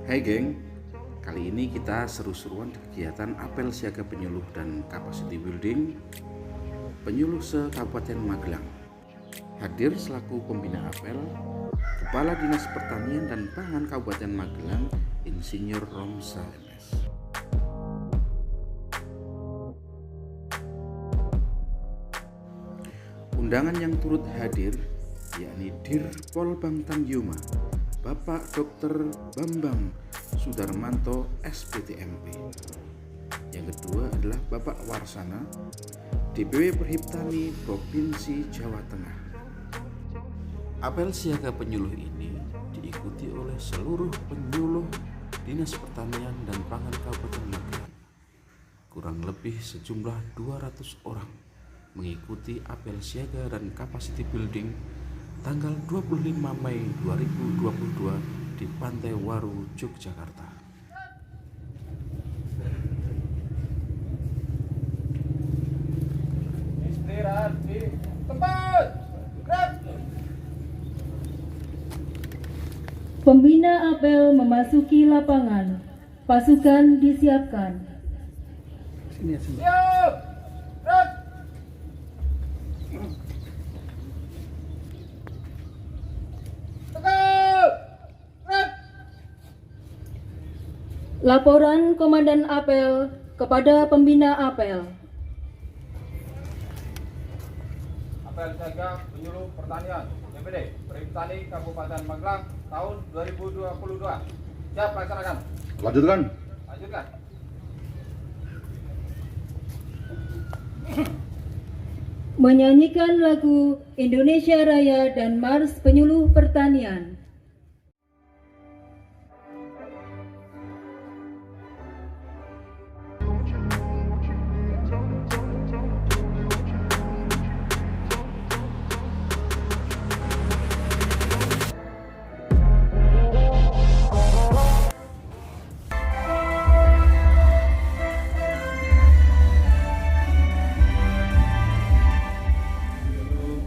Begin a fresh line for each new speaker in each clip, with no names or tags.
Hai geng, kali ini kita seru-seruan di kegiatan apel siaga penyuluh dan capacity building penyuluh se-Kabupaten Magelang. Hadir selaku pembina apel Kepala Dinas Pertanian dan Pangan Kabupaten Magelang, Insinyur Romsa MS. Undangan yang turut hadir yakni Dir Polbang Tanjuma, Bapak Dr. Bambang Sudarmanto SPTMP. Yang kedua adalah Bapak Warsana, DPW Perhiptani Provinsi Jawa Tengah. Apel siaga penyuluh ini diikuti oleh seluruh penyuluh Dinas Pertanian dan Pangan Kabupaten Magelang. Kurang lebih sejumlah 200 orang mengikuti apel siaga dan capacity building tanggal 25 Mei 2022 di Pantai Waru, Yogyakarta.
Istirahat di tempat.
Pembina apel memasuki lapangan. Pasukan disiapkan.
Siap. Gerak. Tegap. Gerak.
Laporan Komandan Apel kepada Pembina Apel.
Apel siaga penyuluh pertanian DPD Perhiptani Kabupaten Magelang tahun 2022. Siap laksanakan.
Lanjutkan.
Lanjutkan.
Menyanyikan lagu Indonesia Raya dan Mars Penyuluh Pertanian.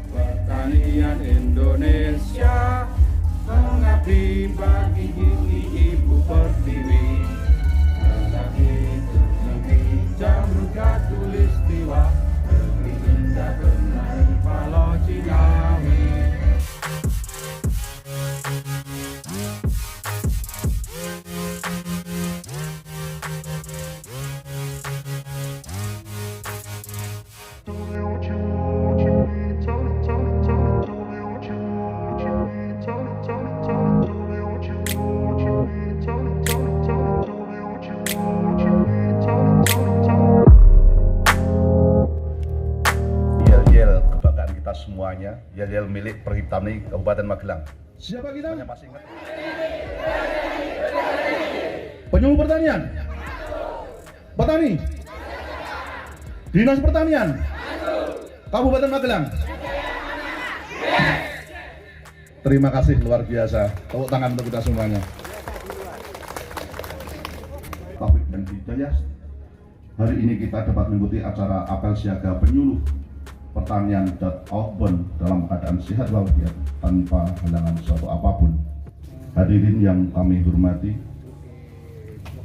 Pertanian Indonesia mengabdi bagi ibu pertiwi, tetapi negeri jamu katulistiwa, negeri indah benar Palau Ciawi.
Yel-yel kebanggaan kita semuanya, yel-yel milik Perhiptani Kabupaten Magelang.
Siapa kita?
Semuanya masih ingat?
Penyuluh pertanian. Petani. Dinas Pertanian. Kabupaten Magelang. Terima kasih luar biasa. Tepuk tangan untuk kita semuanya.
Taufik dan Hidayah. Hari ini kita dapat mengikuti acara apel siaga penyuluh pertanian dan outbound dalam keadaan sehat walafiat tanpa halangan suatu apapun. Hadirin yang kami hormati,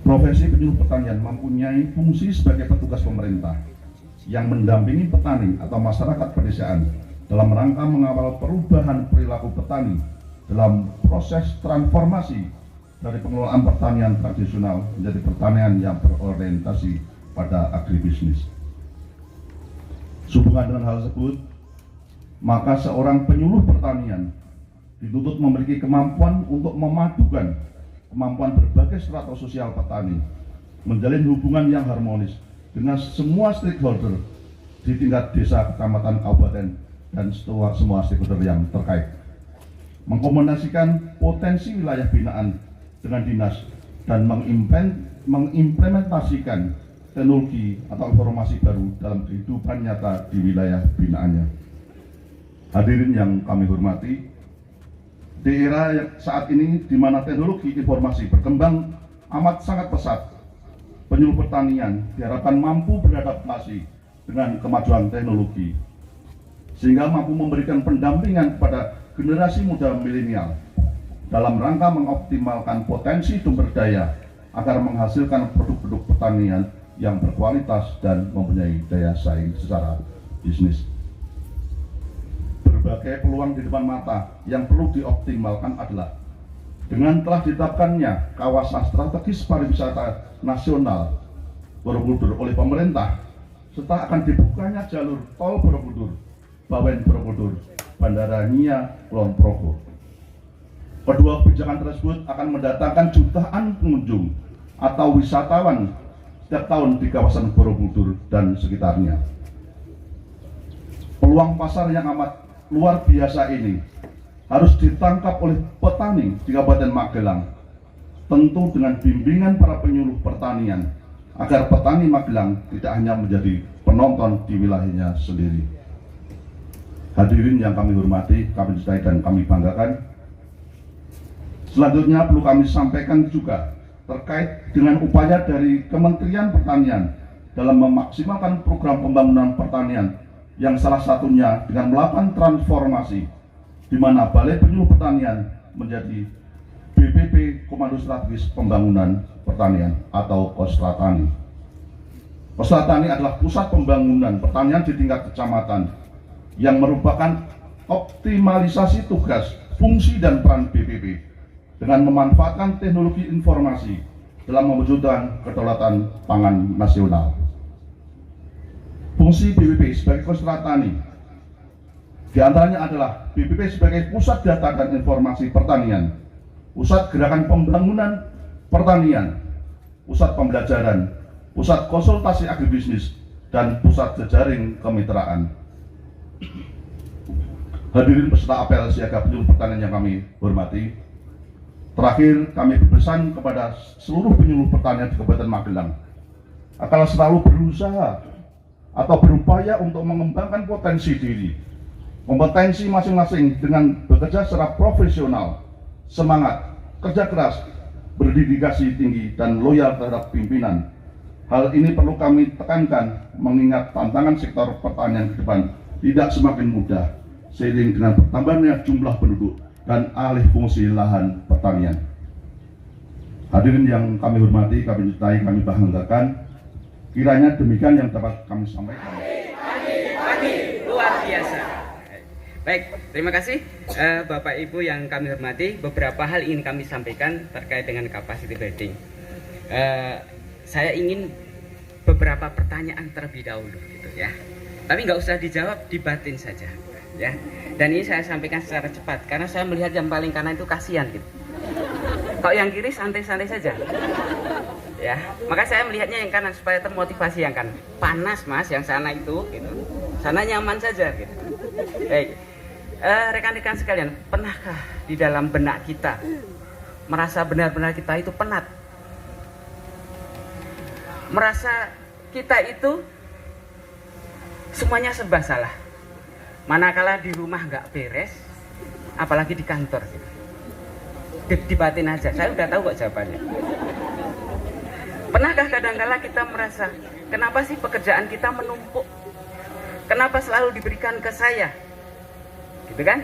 profesi penyuluh pertanian mempunyai fungsi sebagai petugas pemerintah yang mendampingi petani atau masyarakat pedesaan dalam rangka mengawal perubahan perilaku petani dalam proses transformasi dari pengelolaan pertanian tradisional menjadi pertanian yang berorientasi pada agribisnis. Sehubungan dengan hal tersebut, maka seorang penyuluh pertanian dituntut memiliki kemampuan untuk memadukan kemampuan berbagai strata sosial petani, menjalin hubungan yang harmonis dengan semua stakeholder di tingkat desa, kecamatan, kabupaten, dan semua stakeholder yang terkait, mengkombinasikan potensi wilayah binaan dengan dinas, dan mengimplementasikan teknologi atau informasi baru dalam kehidupan nyata di wilayah binaannya. Hadirin yang kami hormati, di era saat ini di mana teknologi informasi berkembang amat sangat pesat, penyuluh pertanian diharapkan mampu beradaptasi dengan kemajuan teknologi, sehingga mampu memberikan pendampingan kepada generasi muda milenial dalam rangka mengoptimalkan potensi sumber daya agar menghasilkan produk-produk pertanian yang berkualitas dan mempunyai daya saing secara bisnis. Berbagai peluang di depan mata yang perlu dioptimalkan adalah dengan telah ditetapkannya kawasan strategis pariwisata nasional Borobudur oleh pemerintah, serta akan dibukanya jalur tol Borobudur, Bawen Borobudur, Bandara Nia Kulon Progo. Kedua kebijakan tersebut akan mendatangkan jutaan pengunjung atau wisatawan setiap tahun di kawasan Borobudur dan sekitarnya. Peluang pasar yang amat luar biasa ini harus ditangkap oleh petani di Kabupaten Magelang, tentu dengan bimbingan para penyuluh pertanian, agar petani Magelang tidak hanya menjadi penonton di wilayahnya sendiri. Hadirin yang kami hormati, kami cintai dan kami banggakan. Selanjutnya perlu kami sampaikan juga terkait dengan upaya dari Kementerian Pertanian dalam memaksimalkan program pembangunan pertanian yang salah satunya dengan melakukan transformasi di mana Balai Penyuluh Pertanian menjadi BPP Komando Strategis Pembangunan Pertanian atau Kosratani. Kosratani adalah pusat pembangunan pertanian di tingkat kecamatan yang merupakan optimalisasi tugas, fungsi dan peran BPP dengan memanfaatkan teknologi informasi dalam mewujudkan kedaulatan pangan nasional. Fungsi BPP sebagai Kosratani di antaranya adalah BPP sebagai pusat data dan informasi pertanian, pusat gerakan pembangunan pertanian, pusat pembelajaran, pusat konsultasi agribisnis, dan pusat jejaring kemitraan. Hadirin peserta apel siaga penyuluh pertanian yang kami hormati, terakhir kami berpesan kepada seluruh penyuluh pertanian di Kabupaten Magelang agar selalu berusaha atau berupaya untuk mengembangkan potensi diri, kompetensi masing-masing dengan bekerja secara profesional, semangat, kerja keras, berdedikasi tinggi, dan loyal terhadap pimpinan. Hal ini perlu kami tekankan mengingat tantangan sektor pertanian ke depan tidak semakin mudah seiring dengan bertambahnya jumlah penduduk dan alih fungsi lahan pertanian. Hadirin yang kami hormati, kami cintai, kami banggakan, kiranya demikian yang dapat kami sampaikan.
Luar biasa. Baik, terima kasih Bapak Ibu yang kami hormati. Beberapa hal ingin kami sampaikan terkait dengan capacity building. Saya ingin beberapa pertanyaan terlebih dahulu, gitu ya. Tapi nggak usah dijawab, dibatin saja, ya. Dan ini saya sampaikan secara cepat karena saya melihat yang paling kanan itu kasihan, gitu. Kalau yang kiri santai-santai saja, ya. Maka saya melihatnya yang kanan supaya termotivasi yang kanan. Panas mas, yang sana itu, gitu. Sana nyaman saja, gitu. Baik. Rekan-rekan sekalian, pernahkah di dalam benak kita merasa benar-benar kita itu penat? Merasa kita itu semuanya serba salah. Manakala di rumah nggak beres, apalagi di kantor. Dibatin aja, saya udah tahu kok jawabannya. Pernahkah kadang-kala kita merasa, kenapa sih pekerjaan kita menumpuk? Kenapa selalu diberikan ke saya? Gitu kan?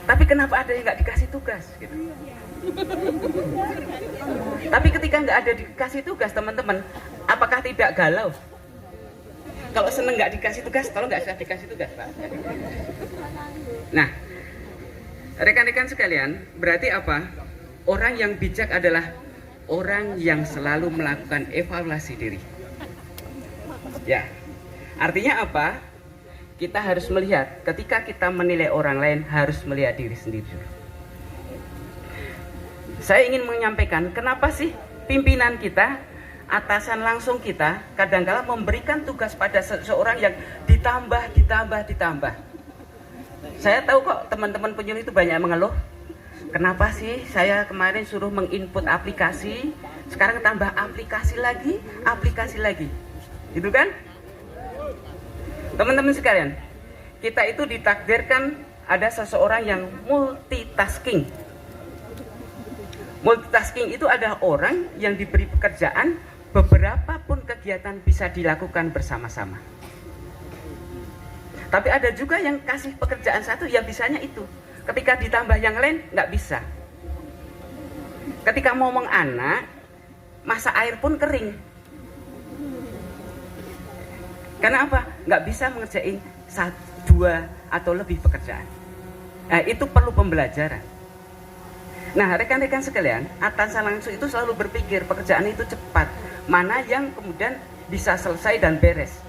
Tapi kenapa ada yang nggak dikasih tugas? Gitu. Tapi ketika nggak ada dikasih tugas, teman-teman, apakah tidak galau? Kalau seneng nggak dikasih tugas, tolong nggak usah dikasih tugas, Pak. Nah, rekan-rekan sekalian, berarti apa? Orang yang bijak adalah orang yang selalu melakukan evaluasi diri. Ya, artinya apa? Kita harus melihat, ketika kita menilai orang lain, harus melihat diri sendiri. Saya ingin menyampaikan, kenapa sih pimpinan kita, atasan langsung kita, kadang-kala memberikan tugas pada seseorang yang ditambah. Saya tahu kok teman-teman penyuluh itu banyak mengeluh. Kenapa sih saya kemarin suruh menginput aplikasi, sekarang tambah aplikasi lagi. Gitu kan? Teman-teman sekalian, kita itu ditakdirkan ada seseorang yang multitasking. Multitasking itu adalah orang yang diberi pekerjaan, beberapa pun kegiatan bisa dilakukan bersama-sama. Tapi ada juga yang kasih pekerjaan satu, ya bisanya itu. Ketika ditambah yang lain nggak bisa. Ketika ngomong anak, masa air pun kering. Karena apa? Nggak bisa mengerjain 1, 2 atau lebih pekerjaan. Nah, itu perlu pembelajaran. Nah, rekan-rekan sekalian, atasan langsung itu selalu berpikir pekerjaan itu cepat, mana yang kemudian bisa selesai dan beres.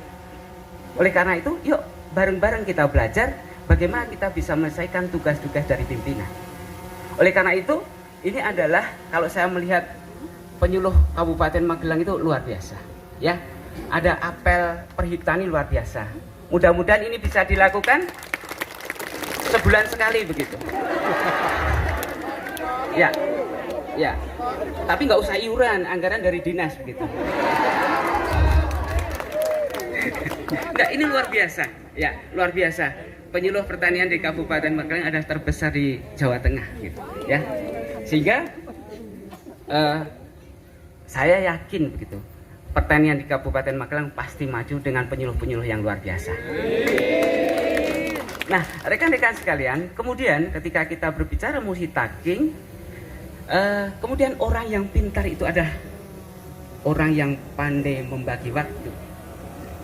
Oleh karena itu, yuk bareng-bareng kita belajar bagaimana kita bisa menyelesaikan tugas-tugas dari pimpinan. Oleh karena itu, ini adalah kalau saya melihat penyuluh Kabupaten Magelang itu luar biasa, ya. Ada apel perhiptani luar biasa. Mudah-mudahan ini bisa dilakukan sebulan sekali begitu. Ya, ya. Tapi nggak usah iuran, anggaran dari dinas begitu. Nah, ini luar biasa, ya, luar biasa. Penyuluh pertanian di Kabupaten Magelang adalah terbesar di Jawa Tengah, gitu, ya. Sehingga saya yakin begitu. Pertanian di Kabupaten Magelang pasti maju dengan penyuluh-penyuluh yang luar biasa. Nah, rekan-rekan sekalian, kemudian ketika kita berbicara multitasking, kemudian orang yang pintar itu ada orang yang pandai membagi waktu.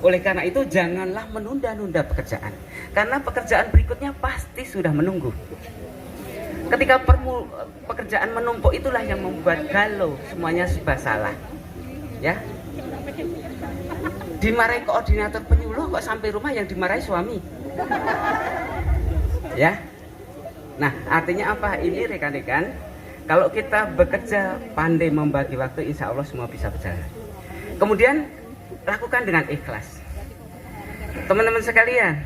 Oleh karena itu, janganlah menunda-nunda pekerjaan, karena pekerjaan berikutnya pasti sudah menunggu. Ketika pekerjaan menumpuk, itulah yang membuat galau, semuanya serba salah, ya. Dimarahi koordinator penyuluh kok sampai rumah yang dimarahi suami, ya. Nah, artinya apa ini rekan-rekan? Kalau kita bekerja pandai membagi waktu, insya Allah semua bisa berjalan. Kemudian lakukan dengan ikhlas, teman-teman sekalian.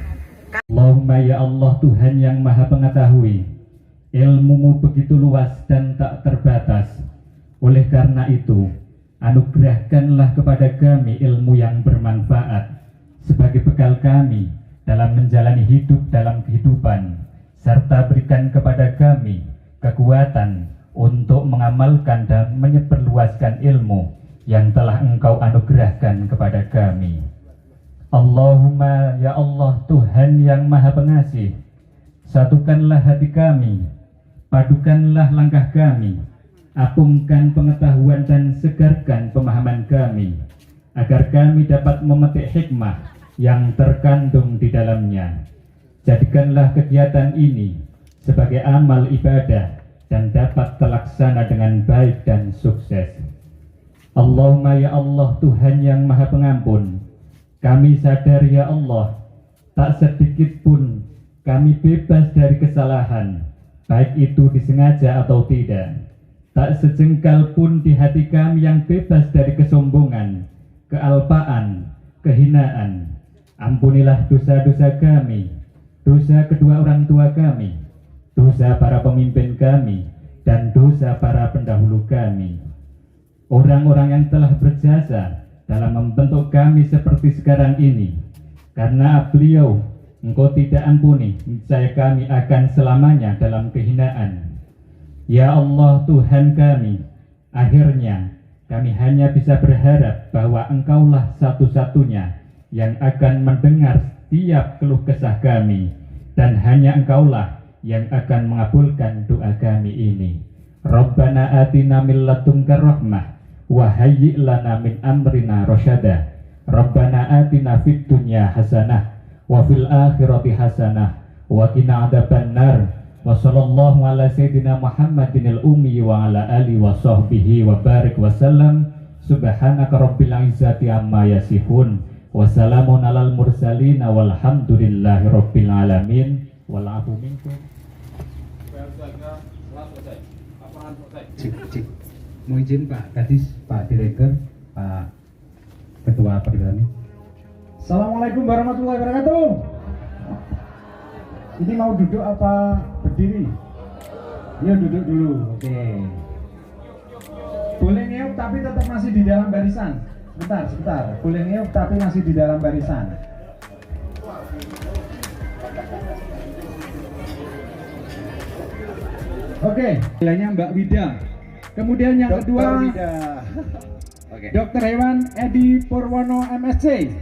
Allahumma ya Allah, Tuhan yang maha pengetahui, ilmu-Mu begitu luas dan tak terbatas. Oleh karena itu, anugerahkanlah kepada kami ilmu yang bermanfaat sebagai bekal kami dalam menjalani hidup dalam kehidupan, serta berikan kepada kami kekuatan untuk mengamalkan dan menyebarluaskan ilmu yang telah Engkau anugerahkan kepada kami. Allahumma ya Allah, Tuhan yang maha pengasih, satukanlah hati kami, padukanlah langkah kami, apungkan pengetahuan dan segarkan pemahaman kami, agar kami dapat memetik hikmah yang terkandung di dalamnya. Jadikanlah kegiatan ini sebagai amal ibadah dan dapat terlaksana dengan baik dan sukses. Allahumma ya Allah, Tuhan yang maha pengampun, kami sadar ya Allah, tak sedikit pun kami bebas dari kesalahan, baik itu disengaja atau tidak. Tak sejengkal pun di hati kami yang bebas dari kesombongan, kealpaan, kehinaan. Ampunilah dosa-dosa kami, dosa kedua orang tua kami, dosa para pemimpin kami, dan dosa para pendahulu kami. Orang-orang yang telah berjasa dalam membentuk kami seperti sekarang ini, karena beliau Engkau tidak ampuni, niscaya kami akan selamanya dalam kehinaan. Ya Allah Tuhan kami, akhirnya kami hanya bisa berharap bahwa Engkaulah satu-satunya yang akan mendengar setiap keluh kesah kami, dan hanya Engkaulah yang akan mengabulkan doa kami ini. Rabbana atina min ladunka rahmah wa hayyi' lana min amrina rasyada. Rabbana atina fid dunya hasanah wa fil akhirati hasanah wa qina adzabannar. Wa sallallahu ala sayyidina Muhammadinil ummi wa ala alihi wa sahbihi wa barik wa sallam. Subhanaka rabbil izzati amma yasifun wa salamun alal mursalin walhamdulillahi rabbil alamin. Wal afu minkum.
Selesai.
Mau izin Pak Kadis, Pak Direktur, Pak Ketua Pergerakan.
Assalamualaikum warahmatullahi wabarakatuh. Ini mau duduk apa berdiri? Ya duduk dulu, oke. Boleh ngeuk tapi tetap masih di dalam barisan. Sebentar. Boleh ngeuk tapi masih di dalam barisan. Oke, nilainya Mbak Wida. Kemudian yang kedua, Dr. Hewan Edi Purwono MSc.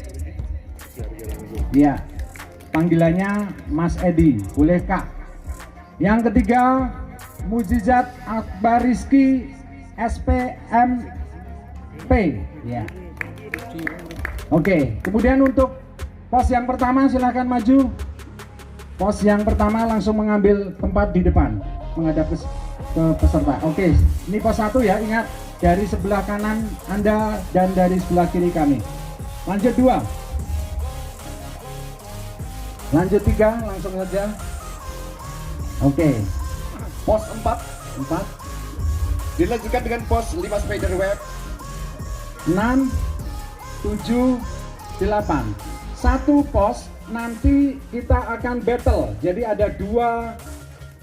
Ya, panggilannya Mas Edi, boleh Kak. Yang ketiga, Mujizat Akbar Rizky SPMP. Ya. Oke, kemudian untuk pos yang pertama silahkan maju. Pos yang pertama langsung mengambil tempat di depan menghadap ke peserta. Oke, ini pos 1 ya, ingat dari sebelah kanan Anda dan dari sebelah kiri kami. Lanjut 2. Lanjut 3, langsung saja. Oke.
Pos 4 dilanjutkan dengan pos 5 spiderweb.
6, 7, 8. Satu pos nanti kita akan battle. Jadi ada 2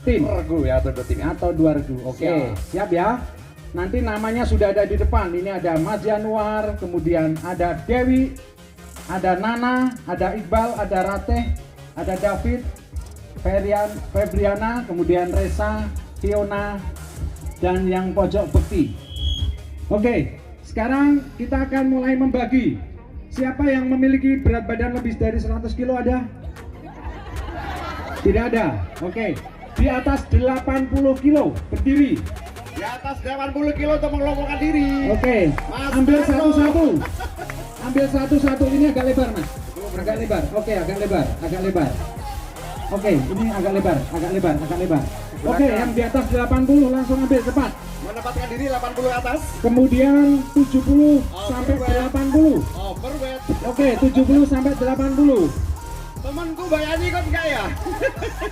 tim.
Regu ya, atau 2 tim.
Atau 2 regu. Oke, siap ya. Nanti namanya sudah ada di depan. Ini ada Mas Januar, kemudian ada Dewi, ada Nana, ada Iqbal, ada Rateh, ada David, Febriana, kemudian Resa, Fiona, dan yang pojok Bekti. Oke, sekarang kita akan mulai membagi. Siapa yang memiliki berat badan lebih dari 100 kilo ada? Tidak ada. Oke, di atas 80 kilo berdiri.
Di atas 80 kilo untuk mengelompokkan diri.
Oke, ambil satu-satu. Ambil satu-satu, ini agak lebar Mas. Agak lebar. Oke, agak lebar, agak lebar. Oke, ini agak lebar, agak lebar, agak lebar. Oke, yang di atas 80 langsung ambil cepat.
Menempatkan diri 80 atas.
Kemudian 70 sampai 80.
Overweight.
Oke, 70 sampai 80.
Temanku Mbak Yani kok enggak ya?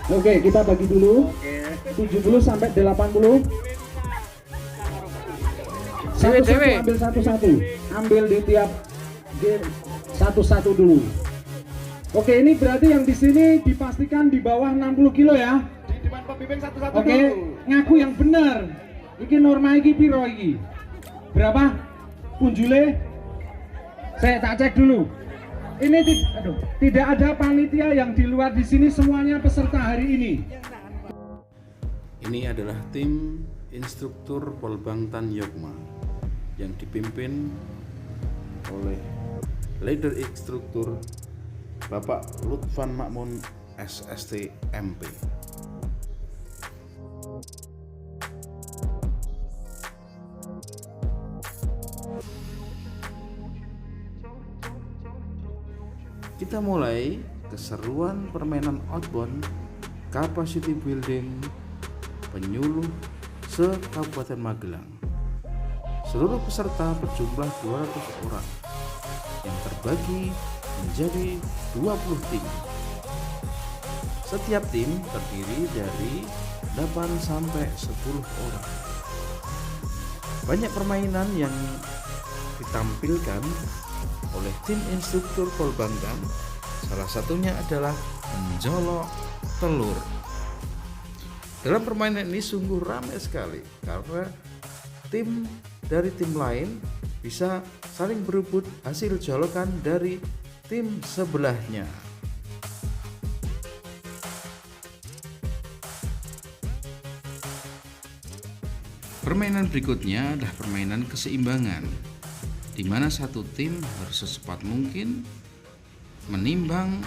Oke, kita bagi dulu. 70 sampai 80. Satu-satu ambil satu-satu. Ambil di tiap game satu-satu dulu. Oke, ini berarti yang di sini dipastikan di bawah 60 kilo ya.
Di depan pembimbing satu-satu
Oke,
dulu.
ngaku yang benar. Iki norma iki piro iki? Berapa? Punjule? Saya tak cek dulu. Ini tidak ada panitia yang di luar di sini, semuanya peserta hari ini.
Ini adalah tim instruktur Polbangtan Yogma yang dipimpin oleh leader instruktur Bapak Lutfan Makmun SST MP. Kita mulai keseruan permainan outbound capacity building penyuluh se-Kabupaten Magelang. Seluruh peserta berjumlah 200 orang yang terbagi menjadi 20 tim. Setiap tim terdiri dari 8 sampai 10 orang. Banyak permainan yang ditampilkan oleh tim instruktur Polbangtan. Salah satunya adalah menjolok telur. Dalam permainan ini sungguh ramai sekali karena tim dari tim lain bisa saling berebut hasil jolokan dari tim sebelahnya. Permainan berikutnya adalah permainan keseimbangan, di mana satu tim harus secepat mungkin menimbang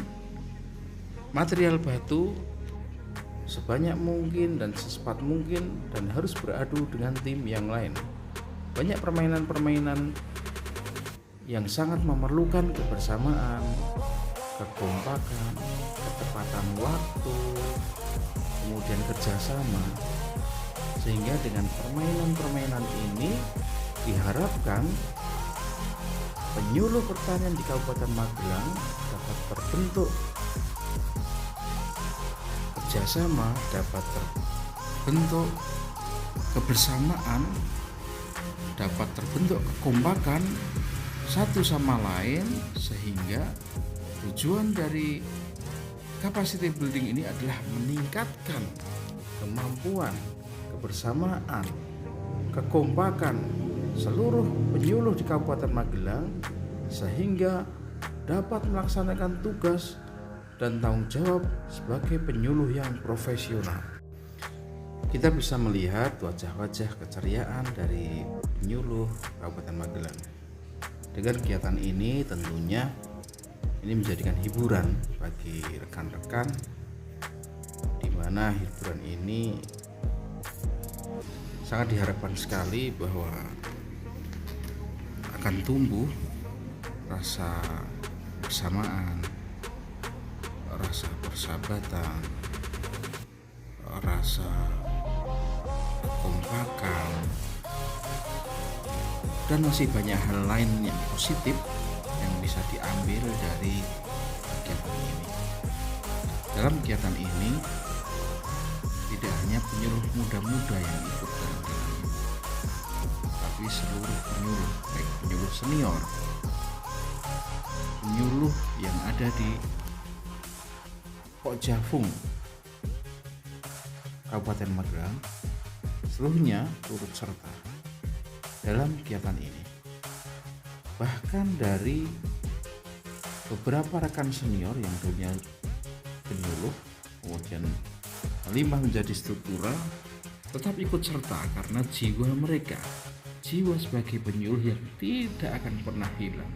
material batu sebanyak mungkin dan secepat mungkin dan harus beradu dengan tim yang lain. Banyak permainan-permainan yang sangat memerlukan kebersamaan, kekompakan, ketepatan waktu, kemudian kerjasama. Sehingga dengan permainan-permainan ini diharapkan penyuluh pertanian di Kabupaten Magelang dapat terbentuk kerjasama, dapat terbentuk kebersamaan, dapat terbentuk kekompakan satu sama lain, sehingga tujuan dari capacity building ini adalah meningkatkan kemampuan, kebersamaan, kekompakan seluruh penyuluh di Kabupaten Magelang sehingga dapat melaksanakan tugas dan tanggung jawab sebagai penyuluh yang profesional. Kita bisa melihat wajah-wajah keceriaan dari penyuluh Kabupaten Magelang. Dengan kegiatan ini tentunya ini menjadikan hiburan bagi rekan-rekan, di mana mana hiburan ini sangat diharapkan sekali bahwa akan tumbuh rasa bersamaan, rasa persahabatan, rasa kekompakan, dan masih banyak hal lain yang positif yang bisa diambil dari kegiatan ini. Dalam kegiatan ini tidak hanya penyuluh muda-muda yang ikut dalam kegiatan ini, tapi seluruh penyuluh, baik penyuluh senior, penyuluh yang ada di Pokjafung Kabupaten Magelang, seluruhnya turut serta dalam kegiatan ini. Bahkan dari beberapa rekan senior yang dulunya penyuluh kemudian melimpah menjadi struktural, tetap ikut serta karena jiwa mereka, jiwa sebagai penyuluh yang tidak akan pernah hilang.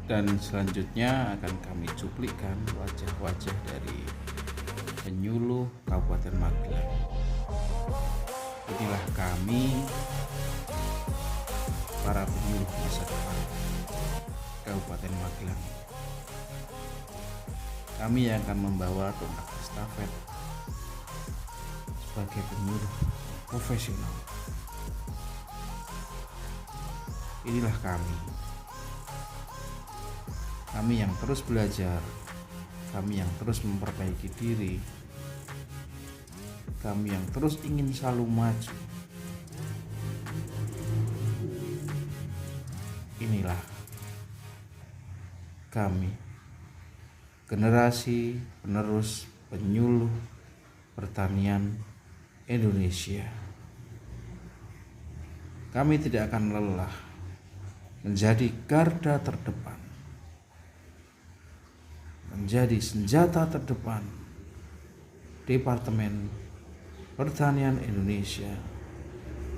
Dan selanjutnya akan kami cuplikan wajah-wajah dari penyuluh Kabupaten Magelang. Inilah kami, para penyuluh masa depan Kabupaten Magelang. Kami yang akan membawa tongkat estafet sebagai penyuluh profesional. Inilah kami yang terus belajar, kami yang terus memperbaiki diri, kami yang terus ingin selalu maju. Inilah kami, generasi penerus penyuluh pertanian Indonesia. Kami tidak akan lelah menjadi garda terdepan, menjadi senjata terdepan Departemen Pertanian Indonesia,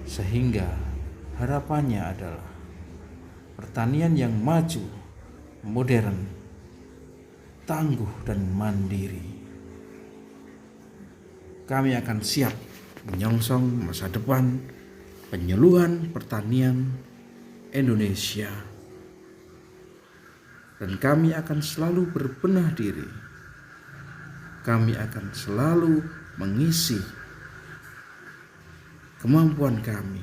sehingga harapannya adalah pertanian yang maju, modern, tangguh dan mandiri. Kami akan siap menyongsong masa depan penyuluhan pertanian Indonesia. Dan kami akan selalu berbenah diri. Kami akan selalu mengisi kemampuan kami,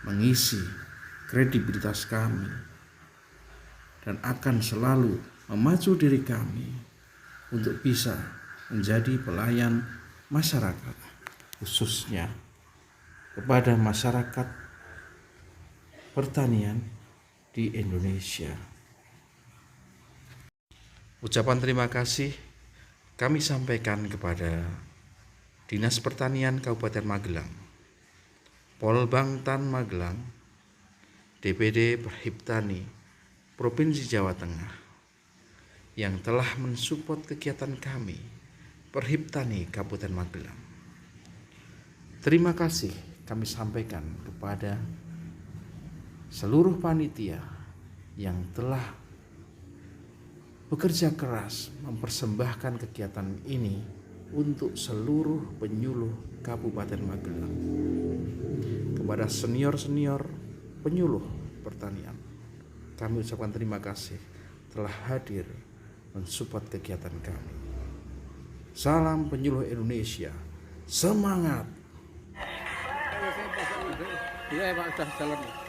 mengisi kredibilitas kami, dan akan selalu memacu diri kami untuk bisa menjadi pelayan masyarakat, khususnya kepada masyarakat pertanian di Indonesia. Ucapan terima kasih kami sampaikan kepada Dinas Pertanian Kabupaten Magelang, Polbangtan Magelang, DPD Perhiptani Provinsi Jawa Tengah yang telah mensupport kegiatan kami Perhiptani Kabupaten Magelang. Terima kasih kami sampaikan kepada seluruh panitia yang telah bekerja keras mempersembahkan kegiatan ini untuk seluruh penyuluh Kabupaten Magelang. Kepada senior-senior penyuluh pertanian, kami ucapkan terima kasih telah hadir mensupport kegiatan kami. Salam penyuluh Indonesia, semangat!
Iya Pak, sudah jalan.